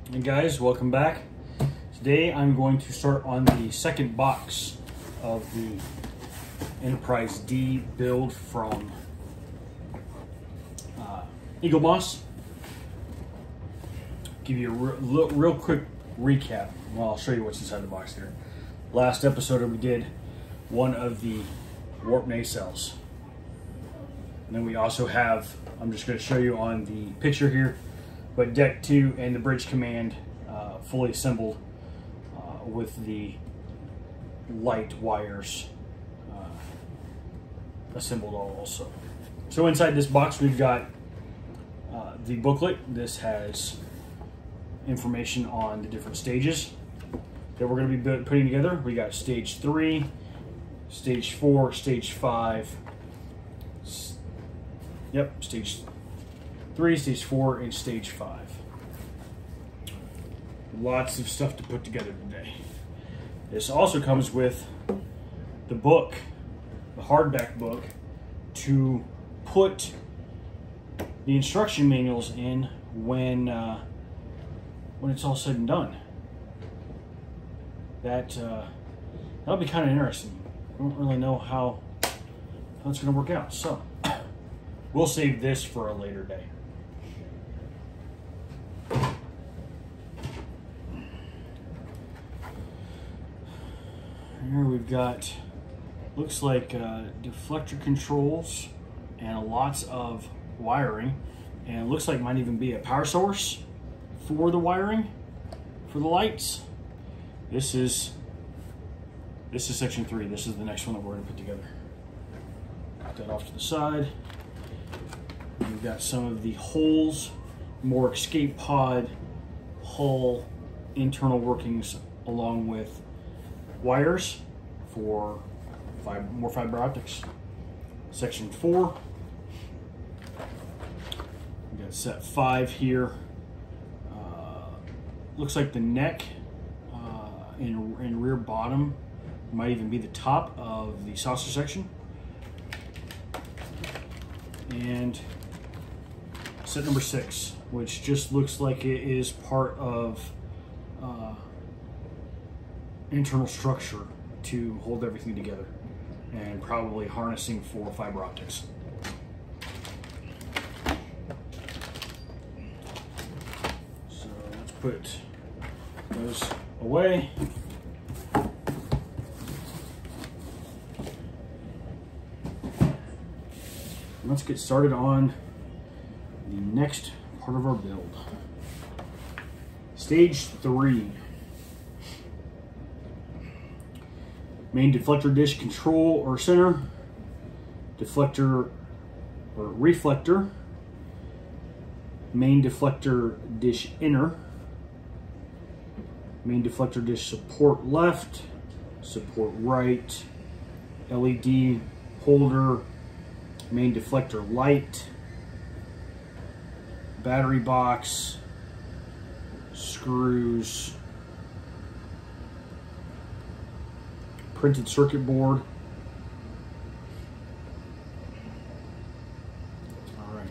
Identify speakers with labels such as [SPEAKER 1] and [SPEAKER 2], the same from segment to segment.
[SPEAKER 1] Hey guys, welcome back. Today I'm going to start on the second box of the Enterprise D build from Eaglemoss. Give you a real quick recap. Well, I'll show you what's inside the box here. Last episode we did one of the warp nacelles. And then we also have, I'm just going to show you on the picture here, but Deck 2 and the Bridge Command fully assembled with the light wires assembled also. So inside this box we've got the booklet. This has information on the different stages that we're going to be putting together. We got stage 3, stage 4, stage 5. Yep, stage 3, stage 4, and stage 5. Lots of stuff to put together today. This also comes with the book, the hardback book, to put the instruction manuals in when it's all said and done. That'll be kind of interesting. I don't really know how it's going to work out, so we'll save this for a later day. Here we've got, looks like deflector controls and lots of wiring, and it looks like might even be a power source for the wiring for the lights. This is section 3. This is the next one that we're going to put together. Put that off to the side. We've got some of the holes, more escape pod, hull, internal workings, along with wires for more fiber optics. Section 4. We got set 5 here. Looks like the neck and rear bottom might even be the top of the saucer section. And set number 6, which just looks like it is part of internal structure to hold everything together, and probably harnessing for fiber optics. So let's put those away. Let's get started on the next part of our build. Stage 3. Main deflector dish control or center. Deflector or reflector. Main deflector dish inner. Main deflector dish support left. Support right. LED holder. Main deflector light, battery box, screws, printed circuit board. All right.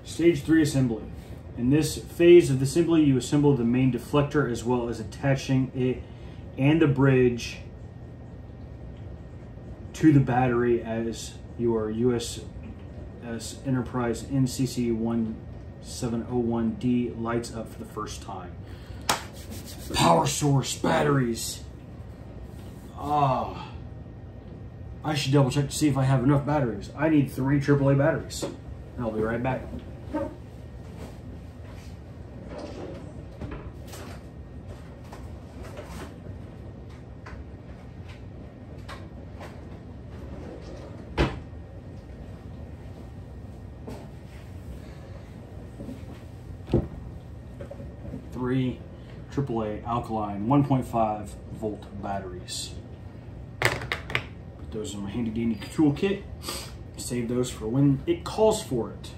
[SPEAKER 1] Stage 3 assembly. In this phase of the assembly, you assemble the main deflector as well as attaching it and the bridge to the battery as your USS Enterprise NCC 1701D lights up for the first time. Power source, batteries. I should double check to see if I have enough batteries. I need 3 AAA batteries. I'll be right back. Three AAA alkaline 1.5 volt batteries. Put those in my handy dandy tool kit. Save those for when it calls for it.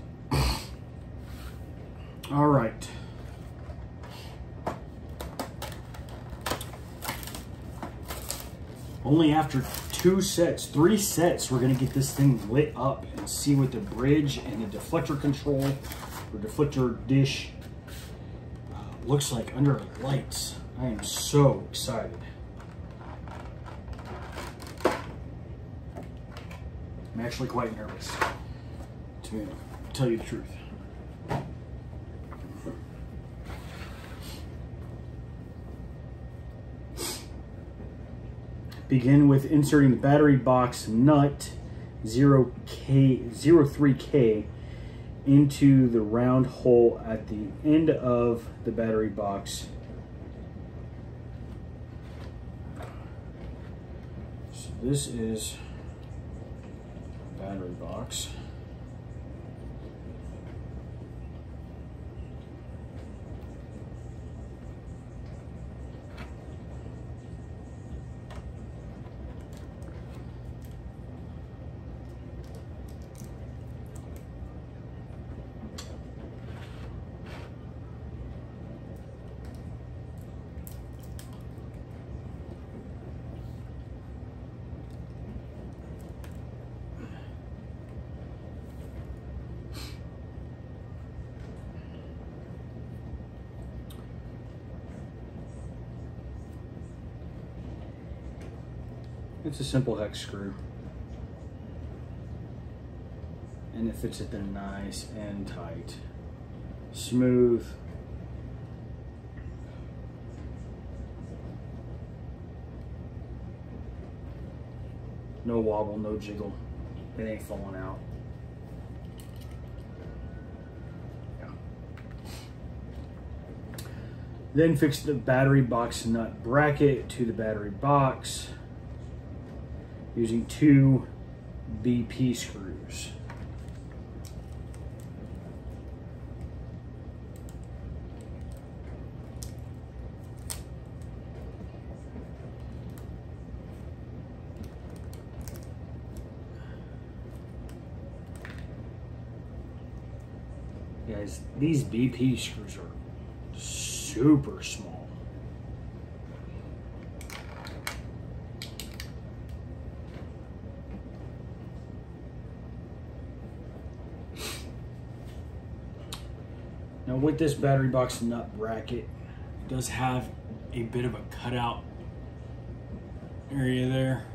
[SPEAKER 1] All right. Only after 2 sets, 3 sets, we're gonna get this thing lit up and see what the bridge and the deflector control or deflector dish looks like under lights. I am so excited. I'm actually quite nervous, to tell you the truth. Begin with inserting the battery box nut 03K into the round hole at the end of the battery box. So this is battery box. It's a simple hex screw, and it fits it there nice and tight, smooth. No wobble, no jiggle. It ain't falling out. Yeah. Then fix the battery box nut bracket to the battery box using 2 BP screws. Guys, these BP screws are super small. Now with this battery box nut bracket, it does have a bit of a cutout area there.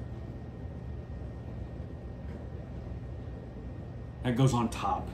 [SPEAKER 1] That goes on top.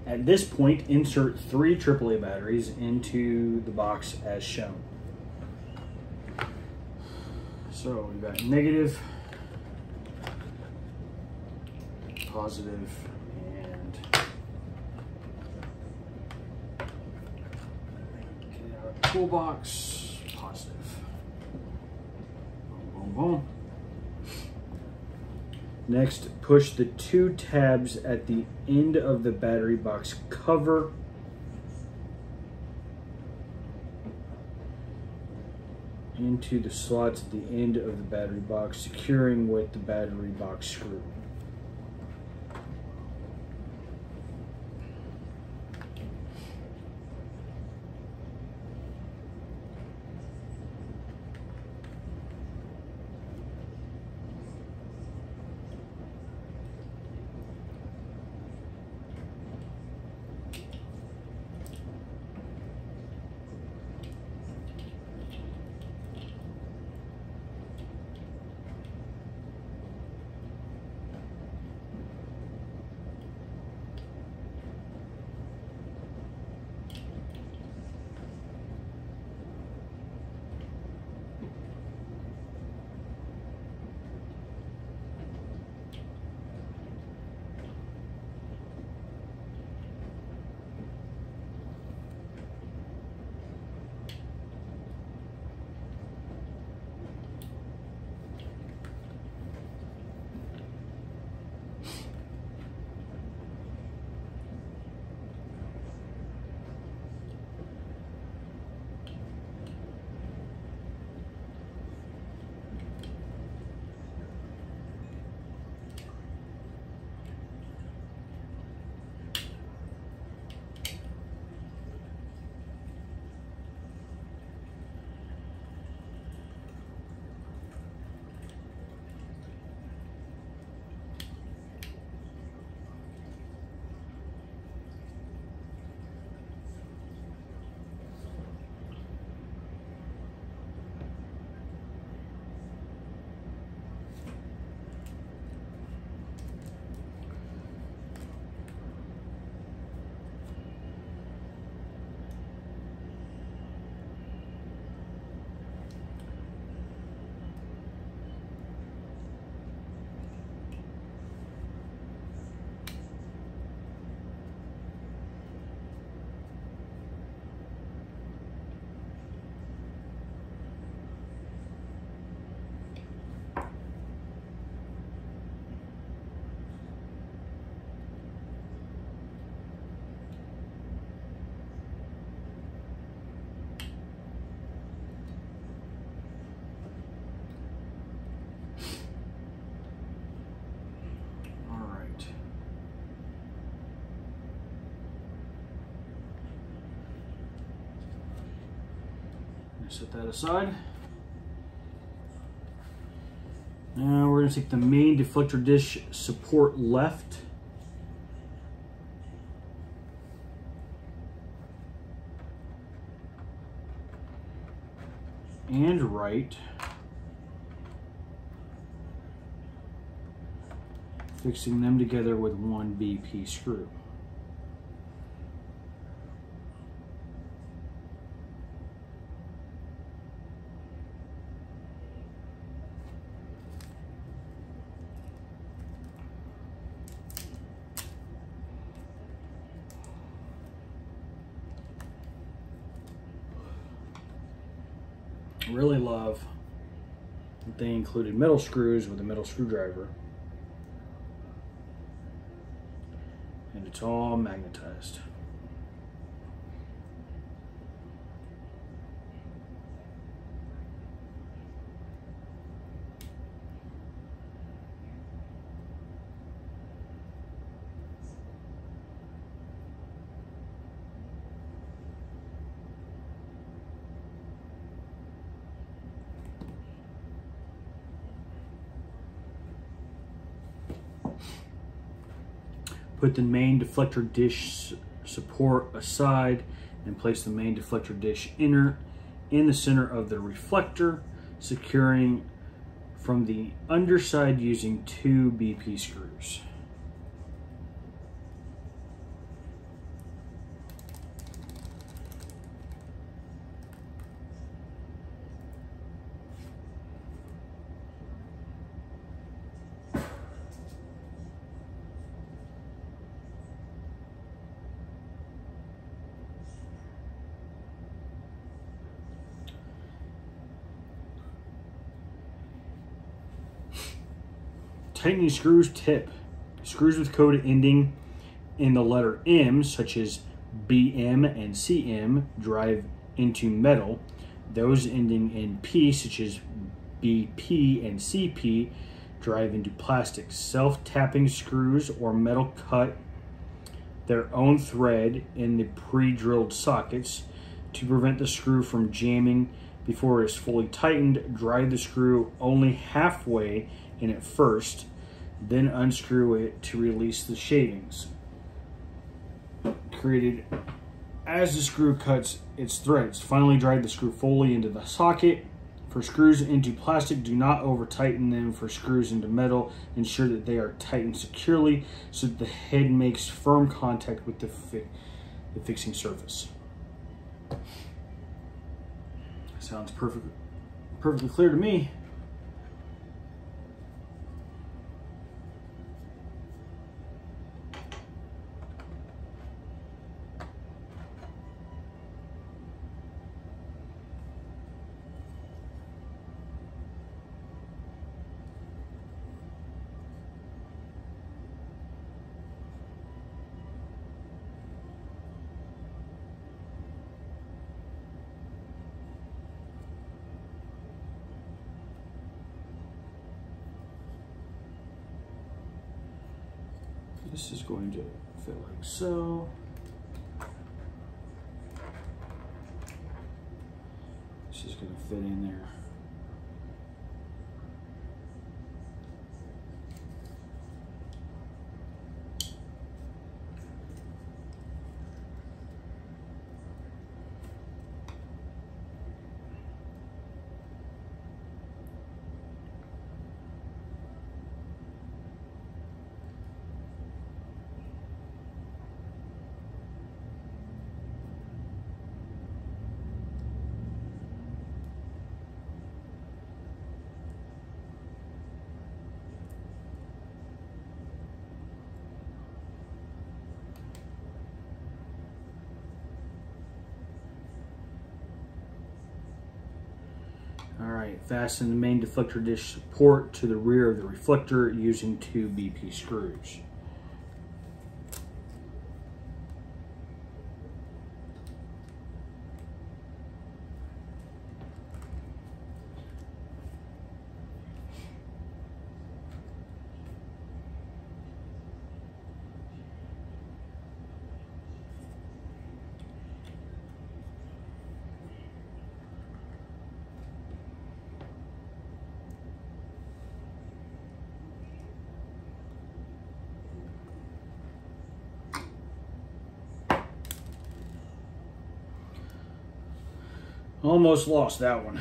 [SPEAKER 1] At this point, insert 3 AAA batteries into the box as shown. So we've got negative, positive, and get our toolbox, positive. Boom, boom, boom. Next, push the 2 tabs at the end of the battery box cover into the slots at the end of the battery box, securing with the battery box screw. Set that aside. Now we're going to take the main deflector dish support left. And right. Fixing them together with one BP screw. Really love that they included metal screws with a metal screwdriver, and it's all magnetized. Put the main deflector dish support aside and place the main deflector dish in the center of the reflector, securing from the underside using 2 BP screws. Tightening screws tip. Screws with code ending in the letter M, such as BM and CM, drive into metal. Those ending in P, such as BP and CP, drive into plastic. Self-tapping screws or metal cut their own thread in the pre-drilled sockets. To prevent the screw from jamming before it is fully tightened, drive the screw only halfway in at first, then unscrew it to release the shavings created as the screw cuts its threads. Finally, drive the screw fully into the socket. For screws into plastic, do not over tighten them. For screws into metal, ensure that they are tightened securely so that the head makes firm contact with the fixing surface. Sounds perfectly clear to me. This is going to fit like so. This is going to fit in there. Alright, fasten the main deflector dish support to the rear of the reflector using 2 BP screws. Almost lost that one.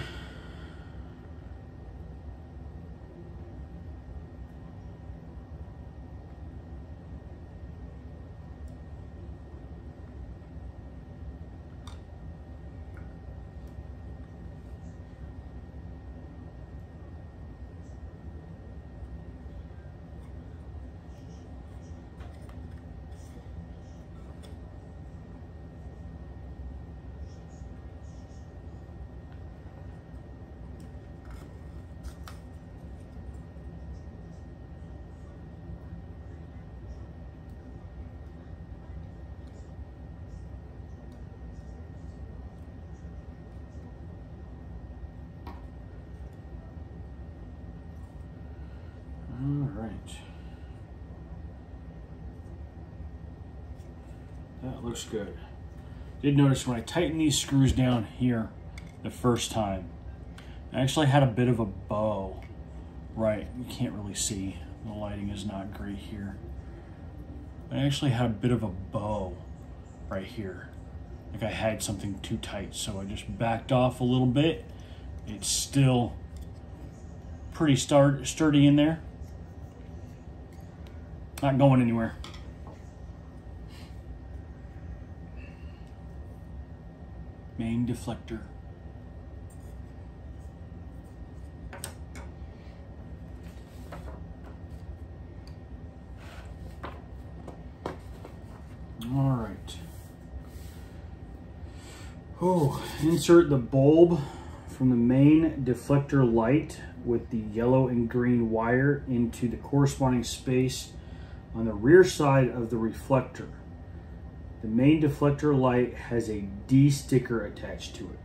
[SPEAKER 1] Alright. That looks good. Did notice when I tightened these screws down here the first time, I actually had a bit of a bow. Right, you can't really see. The lighting is not great here. I actually had a bit of a bow right here. Like I had something too tight, so I just backed off a little bit. It's still pretty sturdy in there. Not going anywhere. Main deflector. All right. Oh, insert the bulb from the main deflector light with the yellow and green wire into the corresponding space on the rear side of the reflector. The main deflector light has a D sticker attached to it.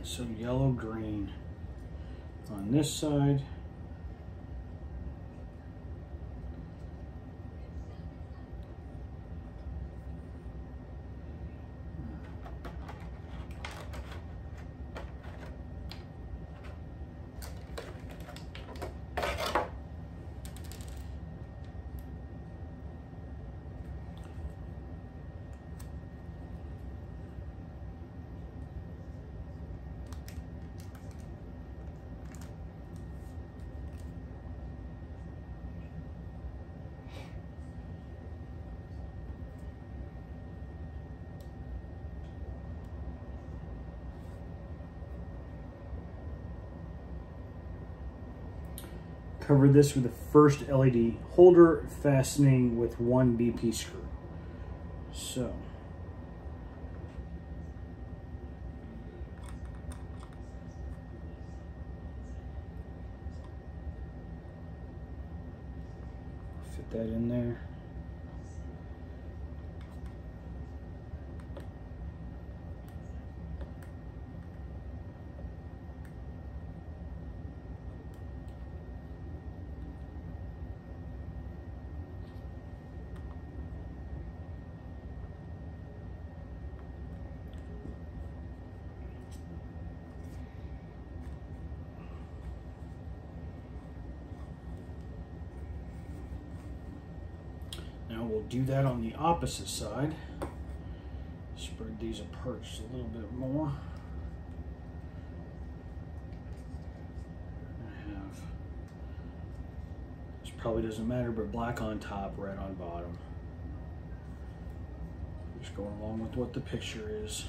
[SPEAKER 1] So yellow, green on this side. Cover this with the first LED holder fastening with one BP screw. So fit that in there. Now we'll do that on the opposite side. Spread these apart just a little bit more. I have, this probably doesn't matter, but black on top, red on bottom. Just going along with what the picture is.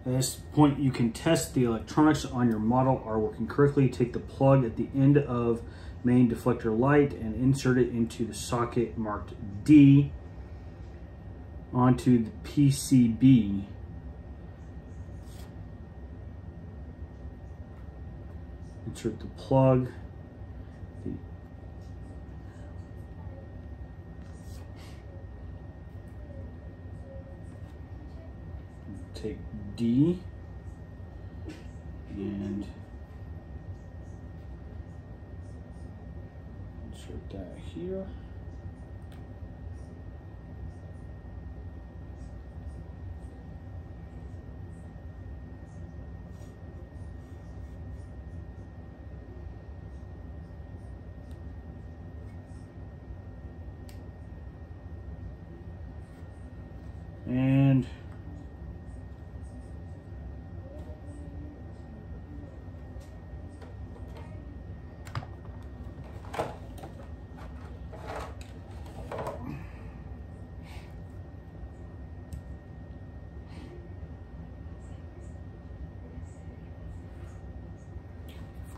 [SPEAKER 1] At this point, you can test the electronics on your model are working correctly. Take the plug at the end of main deflector light and insert it into the socket marked D onto the PCB. Insert the plug. Take D and insert that here. And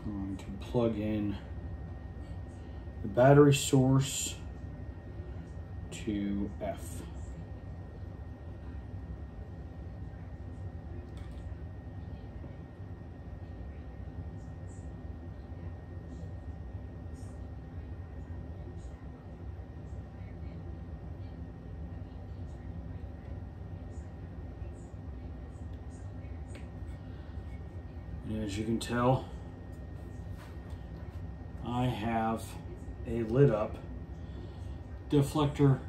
[SPEAKER 1] I'm going to plug in the battery source to F. And as you can tell, I have a lit up deflector.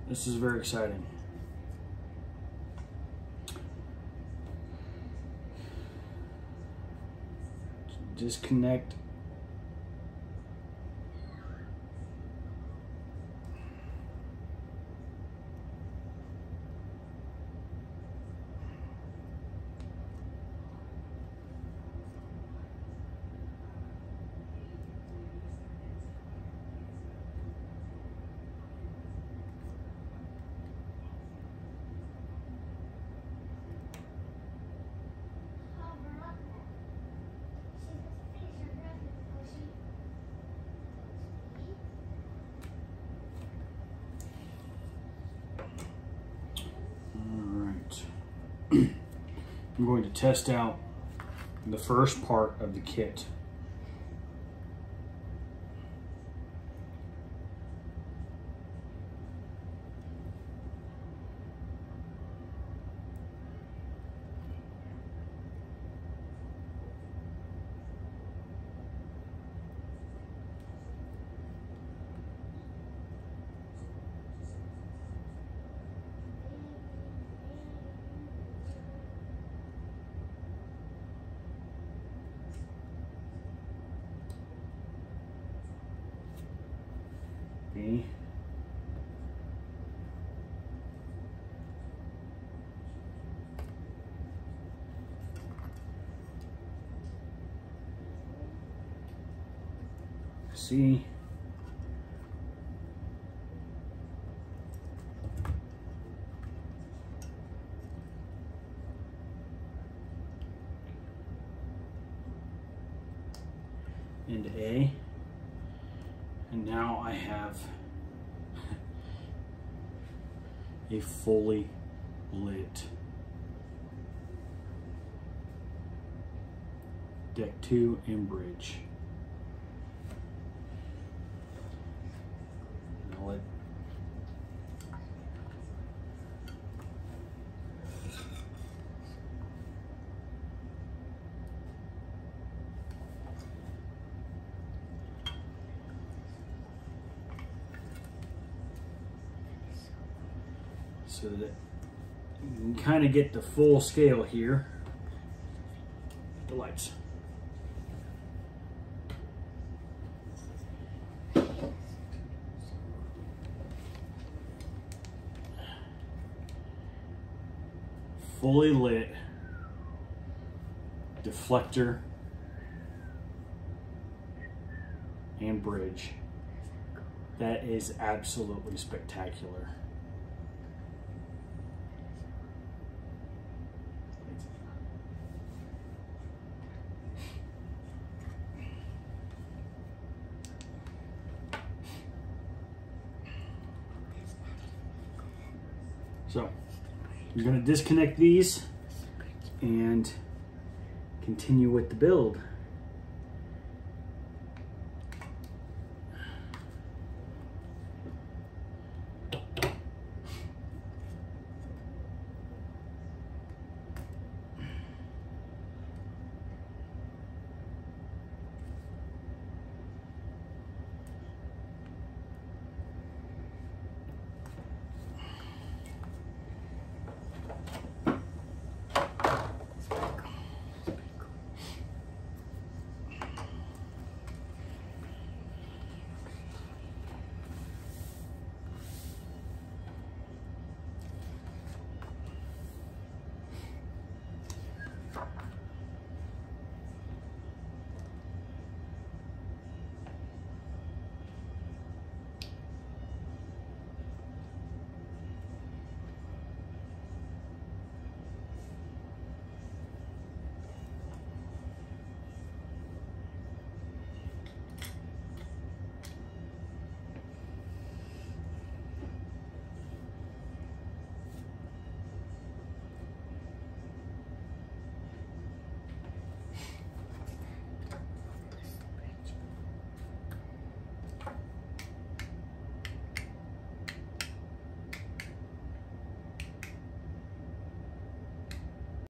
[SPEAKER 1] This is very exciting. Disconnect I'm going to test out the first part of the kit. B. C. And A. And now I have a fully lit deck 2 and bridge. Now let so that you can kind of get the full scale here. The lights. Fully lit deflector and bridge. That is absolutely spectacular. So you're going to disconnect these and continue with the build.